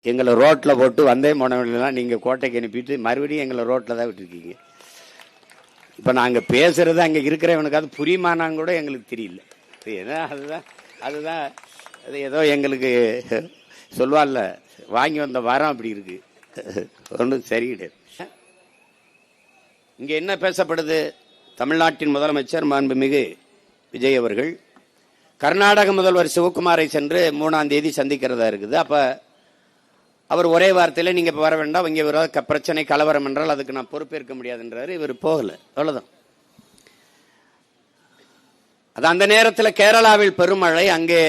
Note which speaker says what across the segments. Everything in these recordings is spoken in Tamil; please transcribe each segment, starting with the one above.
Speaker 1: எங்களை ரோட்டில் போட்டு வந்தே போனவங்களெல்லாம் நீங்கள் கோட்டைக்கு அனுப்பிட்டு மறுபடியும் எங்களை ரோட்டில் தான் விட்டுருக்கீங்க. இப்போ நாங்கள் பேசுறது அங்கே இருக்கிறவனுக்கு அது புரியுமானான்னு கூட எங்களுக்கு தெரியல. ஏன்னா அதுதான் அது ஏதோ எங்களுக்கு சொல்வார்ல, வாங்கி வந்த வாரம் அப்படி இருக்கு, ஒன்றும் சரி கிடையாது. இங்கே என்ன பேசப்படுது? தமிழ்நாட்டின் முதலமைச்சர் மாண்புமிகு விஜய் அவர்கள் கர்நாடக முதல்வர் சிவகுமாரை சென்று 3ஆம் தேதி சந்திக்கிறதா இருக்குது. அப்போ அவர் ஒரே வார்த்தையில் நீங்கள் இப்போ வர வேண்டாம், இங்கே பிரச்சனை கலவரம் என்றால் அதுக்கு நான் பொறுப்பேற்க முடியாதுன்றாரு. இவர் போகலை, அவ்வளோதான். அது அந்த நேரத்தில் கேரளாவில் பெருமழை, அங்கே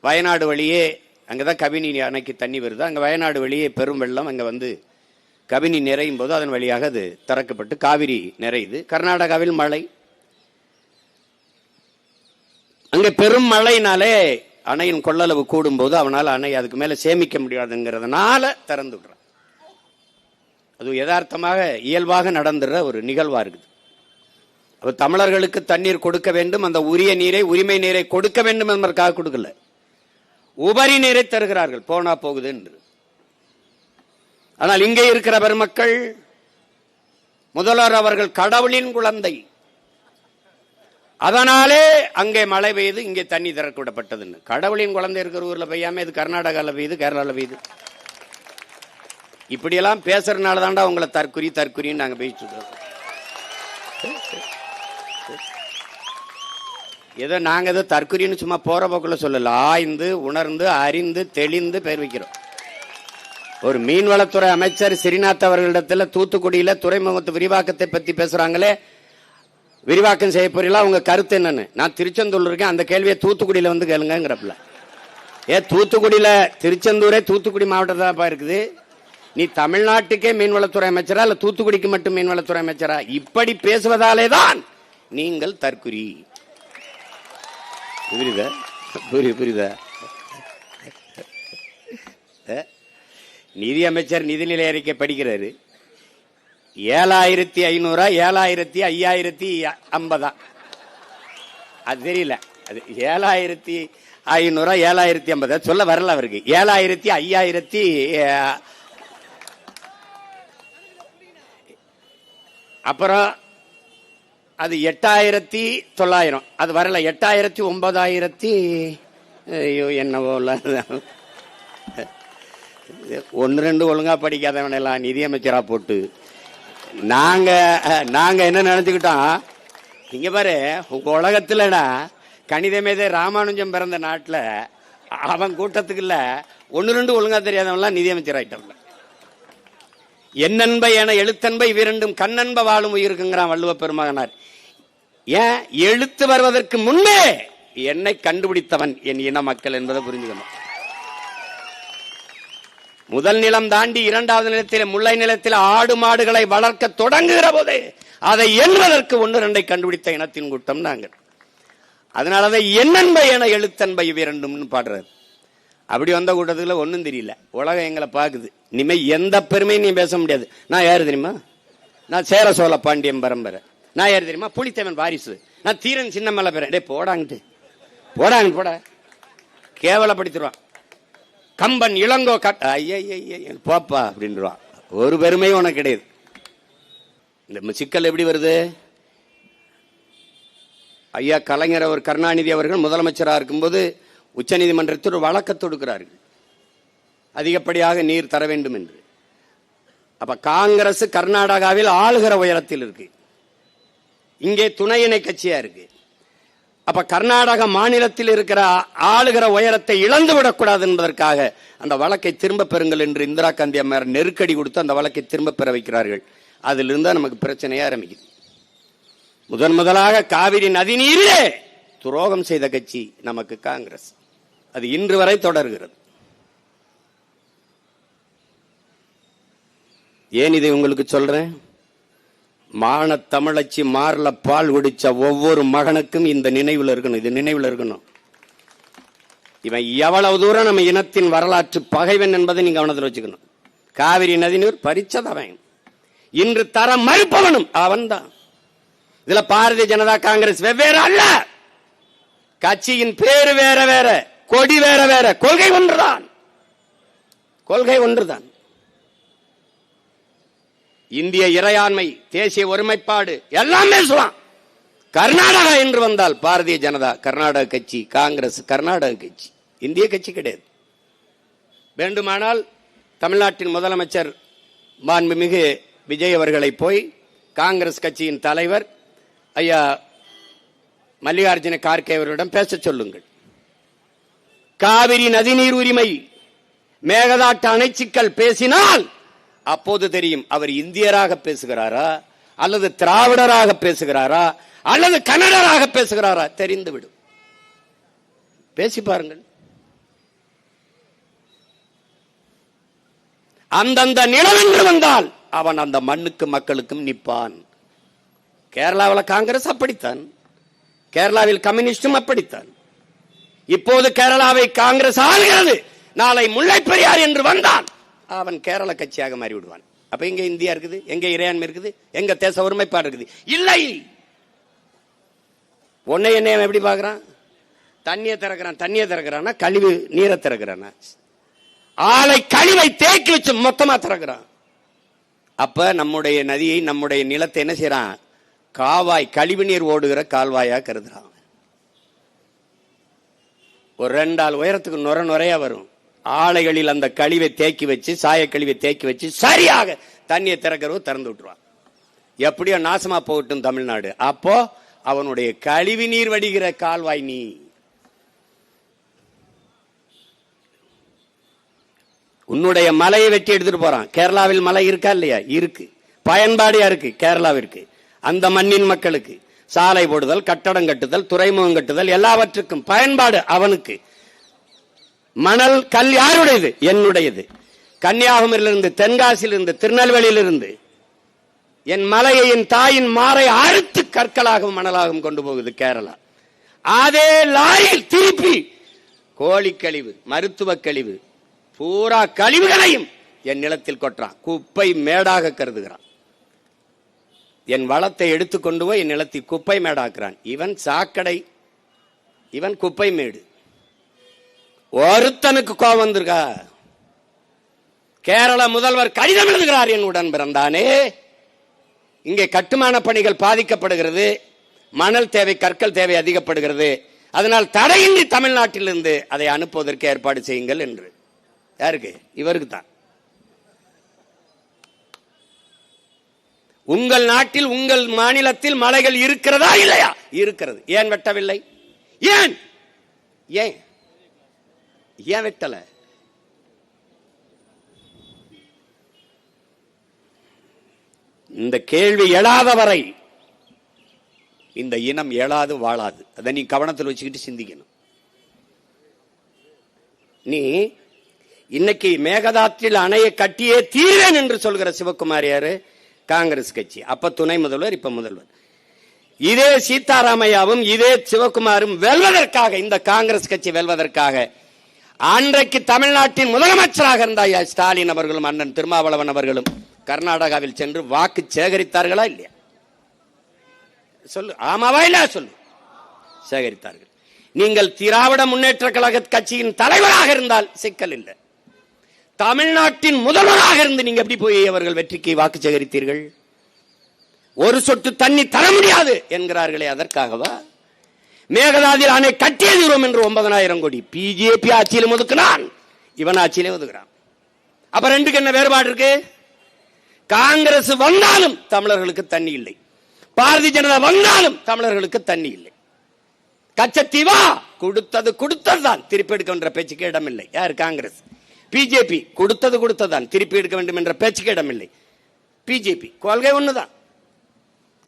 Speaker 1: வயநாடு வழியே, அங்கே தான் கபினி அணைக்கு தண்ணி வருது, அங்கே வயநாடு வழியே பெரும் வெள்ளம், அங்கே வந்து கபினி நிறையும் போது அதன் வழியாக அது திறக்கப்பட்டு காவிரி நிறையுது. கர்நாடகாவில் மழை, அங்கே பெரும் மழையினாலே அணையின் கொள்ளளவு கூடும்போது அவனால் அணை அதுக்கு மேலே சேமிக்க முடியாதுங்கிறதுனால திறந்து விடுறான். அது யதார்த்தமாக இயல்பாக நடந்துடுற ஒரு நிகழ்வா இருக்குது. அப்ப தமிழர்களுக்கு தண்ணீர் கொடுக்க வேண்டும், அந்த உரிய நீரை உரிமை நீரை கொடுக்க வேண்டும் என்பதற்காக கொடுக்கல, உபரி நீரை தருகிறார்கள் போனா போகுது என்று. ஆனால் இங்கே இருக்கிற பெருமக்கள், முதல்வர் அவர்கள் கடவுளின் குழந்தை, அதனாலே அங்கே மழை பெய்யுது, இங்கே தண்ணி திறக்க விடப்பட்டதுன்னு. கடவுளின் குழந்தை இருக்கிற ஊர்ல பெய்யாம இது கர்நாடகாவில் பெய்யுது, கேரளாவில் பெய்யுது. இப்படியெல்லாம் பேசுறதுனால தாண்டா உங்களை தற்குறின்னு நாங்க பேசிட்டு இருக்கோம். ஏதோ நாங்க ஏதோ தற்குறின்னு சும்மா போற போக்குள்ள சொல்லல, ஆய்ந்து உணர்ந்து அறிந்து தெளிந்து பெயர் வைக்கிறோம். ஒரு மீன்வளத்துறை அமைச்சர் ஸ்ரீநாத் அவர்களிடத்துல தூத்துக்குடியில துறைமுகத்து விரிவாக்கத்தை பத்தி பேசுறாங்களே, விரிவாக்கம் செய்ய போறீங்களா, உங்க கருத்து என்னன்னு. நான் திருச்செந்தூர் இருக்கேன், அந்த கேள்வியை தூத்துக்குடியில வந்து கேளுங்கிறப்பல. தூத்துக்குடியில, திருச்செந்தூரே தூத்துக்குடி மாவட்டத்தான் இருக்குது, நீ தமிழ்நாட்டுக்கே மீன்வளத்துறை அமைச்சரா இல்ல தூத்துக்குடிக்கு மட்டும் மீன்வளத்துறை அமைச்சரா? இப்படி பேசுவதாலே தான் நீங்கள் தற்குறி. புரியுதா? நிதி அமைச்சர் நிதிநிலை அறிக்கை படிக்கிறாரு, 7500 7550, அது தெரியல, அது 7500 7050 சொல்ல வரல அவருக்கு. 7500 அப்புறம் அது 8900, அது வரல. 8000 9000 என்னவோ ஒன்னு ரெண்டு ஒழுங்கா படிக்காதவன் எல்லாம் நிதியமைச்சரா போட்டு நாங்க என்ன நினைச்சுக்கிட்டோம், இங்க பாரு உங்க உலகத்துலடா கணித மேதை ராமானுஜம் பிறந்த நாட்டுல அவன் கூட்டத்துக்கு இல்ல ஒன்னு ரெண்டு ஒழுங்கா தெரியாதவன்லாம் நிதியமைச்சர் ஆயிட்டோம்ல. என்னன்ப என எழுத்தன்பை இவ்விரண்டும் கண்ணன்ப வாழும் உயிருக்குங்கிறான் வள்ளுவ பெருமகனார். ஏன் எழுத்து வருவதற்கு முன்னே என்னை கண்டுபிடித்தவன் என் இன மக்கள் என்பதை புரிஞ்சுக்கணும். முதல் நிலம் தாண்டி 2வது நிலத்தில் முல்லை நிலத்தில் ஆடு மாடுகளை வளர்க்க தொடங்குகிற போதே அதை எண்ணுவதற்கு 1 2 கண்டுபிடித்த இனத்தின் கூட்டம் நாங்கள். அதனாலதான் என்னன்பை என எழுத்தன்பை இவ்விரண்டும் பாடுறாரு. அப்படி வந்த கூட்டத்துல ஒன்னும் தெரியல, உலகம் எங்களை பாக்குது. இனிமே எந்த பெருமையும் நீ பேச முடியாது. நான் யாரு தெரியுமா? நான் சேர சோழ பாண்டியன் பரம்பரை. நான் யாரு தெரியுமா? புலித்தேவன் வாரிசு. நான் தீரன் சின்னமலை பேரன். டே போடாங்கிட்டு போட கேவலப்படுத்திடுவான். கம்பன் இளங்கோ போப்பா அப்படின்றான். ஒரு பெருமையும் உனக்கு கிடையாது. இந்த சிக்கல் எப்படி வருது? ஐயா கலைஞர் அவர் கருணாநிதி அவர்கள் முதலமைச்சராக இருக்கும்போது உச்ச நீதிமன்றத்தில் ஒரு வழக்கு தொடுக்கிறார்கள், அதிகப்படியாக நீர் தர வேண்டும் என்று. அப்ப காங்கிரஸ் கர்நாடகாவில் ஆளுகிற உயரத்தில் இருக்கு, இங்கே துணை இணை கட்சியா இருக்கு. அப்ப கர்நாடக மாநிலத்தில் இருக்கிற ஆளுகிற உயரத்தை இழந்து விடக்கூடாது என்பதற்காக அந்த வழக்கை திரும்ப பெறுங்கள் என்று இந்திரா காந்தி அம்மையார் நெருக்கடி கொடுத்து அந்த வழக்கை திரும்ப பெற வைக்கிறார்கள். அதிலிருந்து நமக்கு பிரச்சனையே ஆரம்பிக்குது. முதலாக காவிரி நதி நீரே துரோகம் செய்த கட்சி நமக்கு காங்கிரஸ். அது இன்று வரை தொடர்கிறது. ஏன் இதை உங்களுக்கு சொல்றேன்? மான தமிழச்சி மார்ல பால் குடிச்ச ஒவ்வொரு மகனுக்கும் இந்த நினைவில் இருக்கணும், இது நினைவில் இருக்கணும். இவன் எவ்வளவு தூரம் நம்ம இனத்தின் வரலாற்று பகைவன் என்பதை நீங்க கவனத்தில் வச்சுக்கணும். காவிரி நதிநீர் பறிச்சதவன், இன்று தர மறுப்பவனும் அவன் தான். இதுல பாரதிய ஜனதா காங்கிரஸ் வெவ்வேறு அல்ல, கட்சியின் பேரு வேற வேற, கொடி வேற வேற, கொள்கை ஒன்றுதான். கொள்கை ஒன்றுதான். இந்திய இறையாண்மை, தேசிய ஒருமைப்பாடு எல்லாம் பேசலாம். கர்நாடகா என்று வந்தால் பாரதிய ஜனதா கர்நாடக கட்சி, காங்கிரஸ் கர்நாடக கட்சி, இந்திய கட்சி கிடையாது. வேண்டுமானால் தமிழ்நாட்டின் முதலமைச்சர் மாண்புமிகு விஜய் அவர்களை போய் காங்கிரஸ் கட்சியின் தலைவர் ஐயா மல்லிகார்ஜுன கார்கே அவர்களிடம் பேச சொல்லுங்கள். காவிரி நதிநீர் உரிமை, மேகதாட்டு அணை சிக்கல் பேசினால் அப்போது தெரியும் அவர் இந்தியராக பேசுகிறாரா அல்லது திராவிடராக பேசுகிறாரா அல்லது கன்னடராக பேசுகிறாரா தெரிந்துவிடும். பேசி பாருங்கள். அந்தந்த நிலம் என்று வந்தால் அவன் அந்த மண்ணுக்கு மக்களுக்கும் நிற்பான். கேரளாவில் காங்கிரஸ் அப்படித்தான், கேரளாவில் கம்யூனிஸ்டும் அப்படித்தான். இப்போது கேரளாவை காங்கிரஸ் ஆளுகிறது. நாளை முல்லை பெரியார் என்று வந்தான் அவன் கேரள கட்சியாக மாறிவிடுவான். அப்ப எங்க இந்தியா இருக்குது, எங்க இறையாண்மை இருக்குது, எங்க தேச ஒருமைப்பாடு இருக்குது? இல்லை. உன்னை என்ன எப்படி பாக்குறான்? தண்ணியை திறக்கிறான், கழிவு நீரை திறக்கிறான், ஆலை கழிவை தேக்கி வச்சு மொத்தமா திறக்கிறான். அப்ப நம்முடைய நதியை, நம்முடைய நிலத்தை என்ன செய்யறான்? காவாய், கழிவு நீர் ஓடுகிற கால்வாயா கருதுறான். ஒரு 2 ஆள் உயரத்துக்கு நுரையா வரும். ஆலைகளில் அந்த கழிவை தேக்கி வச்சு, சாய கழிவை தேக்கி வச்சு சரியாக தண்ணியை திறக்கிறவோ திறந்து விட்டுருவான். எப்படியோ நாசமா போகட்டும் தமிழ்நாடு. அப்போ அவனுடைய கழிவு நீர் வடிகிற கால்வாய் நீ. உன்னுடைய மலையை வெட்டி எடுத்துட்டு போறான். கேரளாவில் மலை இருக்கா இல்லையா? இருக்கு. பயன்பாடு யாருக்கு? கேரளாவிற்கு, அந்த மண்ணின் மக்களுக்கு. சாலை போடுதல், கட்டடம் கட்டுதல், துறைமுகம் கட்டுதல், எல்லாவற்றுக்கும் பயன்பாடு அவனுக்கு. மணல் கல் யாருடையது? என்னுடையது. கன்னியாகுமரியிலிருந்து, தென்காசியிலிருந்து, திருநெல்வேலியிலிருந்து என் மலையை, என் தாயின் மாறை அறுத்து கற்களாகவும் மணலாகவும் கொண்டு போகுது கேரளா. அதே லாரியில் திருப்பி கோழி கழிவு, மருத்துவ கழிவு, பூரா கழிவுகளையும் என் நிலத்தில் கொட்டுறான். குப்பை மேடாக கருதுகிறான். என் வளத்தை எடுத்துக்கொண்டு போய் என் நிலத்தில் குப்பை மேடாக்குறான். இவன் சாக்கடை, இவன் குப்பை மேடு. ஒருத்தனுக்கு கோபம் வந்திருக்கா? கேரள முதல்வர் கடிதம் எழுதுகிறார், என் உடன் பிறந்தானே, இங்கே கட்டுமான பணிகள் பாதிக்கப்படுகிறது, மணல் தேவை, கற்கள் தேவை அதிகப்படுகிறது, அதனால் தடையின்றி தமிழ்நாட்டிலிருந்து அதை அனுப்புவதற்கு ஏற்பாடு செய்யுங்கள் என்று. யாருக்கு? இவருக்கு தான். உங்கள் நாட்டில், உங்கள் மாநிலத்தில் மலைகள் இருக்கிறதா இல்லையா? இருக்கிறது. ஏன் வெட்டவில்லை? ஏன் ஏன் ஏன் வெட்டல? இந்த கேள்வி எழாத வரை இந்த இனம் எழாது வாழாது. அதை நீ கவனத்தில் வச்சுக்கிட்டு சிந்திக்கணும். நீ இன்னைக்கு மேகதாற்றில் அணையை கட்டியே தீர்வேன் என்று சொல்கிற சிவகுமார் யாரு? காங்கிரஸ் கட்சி. அப்ப துணை முதல்வர், இப்ப முதல்வர். இதே சீதாராமையாவும் இதே சிவகுமாரும் வெல்வதற்காக, இந்த காங்கிரஸ் கட்சி வெல்வதற்காக அன்றைக்கு தமிழ்நாட்டின் முதலமைச்சராக இருந்த ஸ்டாலின் அவர்களும் அண்ணன் திருமாவளவன் அவர்களும் கர்நாடகாவில் சென்று வாக்கு சேகரித்தார்களா இல்லையா? சொல்லு, ஆமாவா இல்லையா? சொல்லு. சேகரித்தார்கள். நீங்கள் திராவிட முன்னேற்ற கழக கட்சியின் தலைவராக இருந்தால் சிக்கல் இல்லை. தமிழ்நாட்டின் முதல்வராக இருந்து நீங்க எப்படி போய் அவர்கள் வெற்றிக்கு வாக்கு சேகரித்தீர்கள்? ஒரு சொட்டு தண்ணி தர முடியாது என்கிறார்களே, அதற்காகவா? மேகதாதில் அணை கட்டியதுகிறோம் என்று 9,000 கோடி பிஜேபி ஆட்சியிலும் ஒதுக்கினான், இவன் ஆட்சியிலே ஒதுக்குறான். அப்ப ரெண்டுக்கு என்ன வேறுபாடு இருக்கு? காங்கிரஸ் வந்தாலும் தமிழர்களுக்கு தண்ணி இல்லை, பாரதிய ஜனதா வந்தாலும் தமிழர்களுக்கு தண்ணி இல்லை. கச்சத்தீவா கொடுத்தது கொடுத்ததுதான், திருப்பி எடுக்க என்ற பேச்சுக்கு இடமில்லை. யார்? காங்கிரஸ். பிஜேபி கொடுத்தது கொடுத்ததான், திருப்பி எடுக்க வேண்டும் என்ற பேச்சுக்கு இடமில்லை. பிஜேபி கொள்கை ஒண்ணுதான்,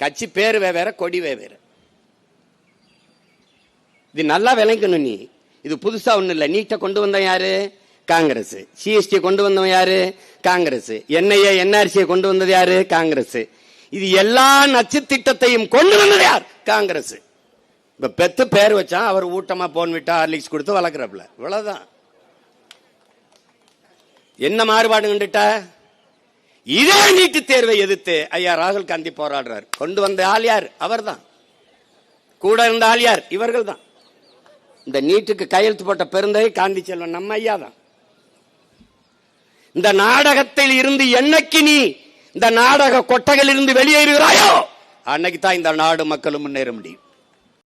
Speaker 1: கட்சி பேரு வேற, கொடி வேற. இது நல்லா விளங்கணும். நீ இது புதுசா ஒண்ணு இல்ல. நீட்டை கொண்டு வந்த யாரு? காங்கிரஸ். சிஎஸ்டி கொண்டு வந்தவன் யாரு? காங்கிரஸ். என்ஐஏ என்ஆர்சியை கொண்டு வந்தது யாரு? காங்கிரஸ். இது எல்லா நச்சு திட்டத்தையும் கொண்டு வந்தது யார்? காங்கிரஸ். இப்ப பெத்து பேர் வச்சான், அவர் ஊட்டமா போன் விட்டா ஹார்லிக்ஸ் கொடுத்து வளர்க்குறப்பல, இவ்வளவுதான். என்ன மாறுபாடு கண்டுட்டா? இதே நீட்டு தேர்வை எதிர்த்து ஐயா ராகுல் காந்தி போராடுறார். கொண்டு வந்த ஆள் யார்? அவர் தான். கூட இருந்த ஆள் யார்? இவர்கள் தான். இந்த நீட்டுக்கு கையெழுத்து போட்ட பெருந்தகை காந்தி செல்வன் நம்ம ஐயா தான். இந்த நாடகத்தில் இருந்து என்னைக்கு நீ இந்த நாடக கொட்டகையில் இருந்து வெளியேறுகிறாயோ அன்னைக்கு தான் இந்த நாடு மக்களும் முன்னேற முடியும்.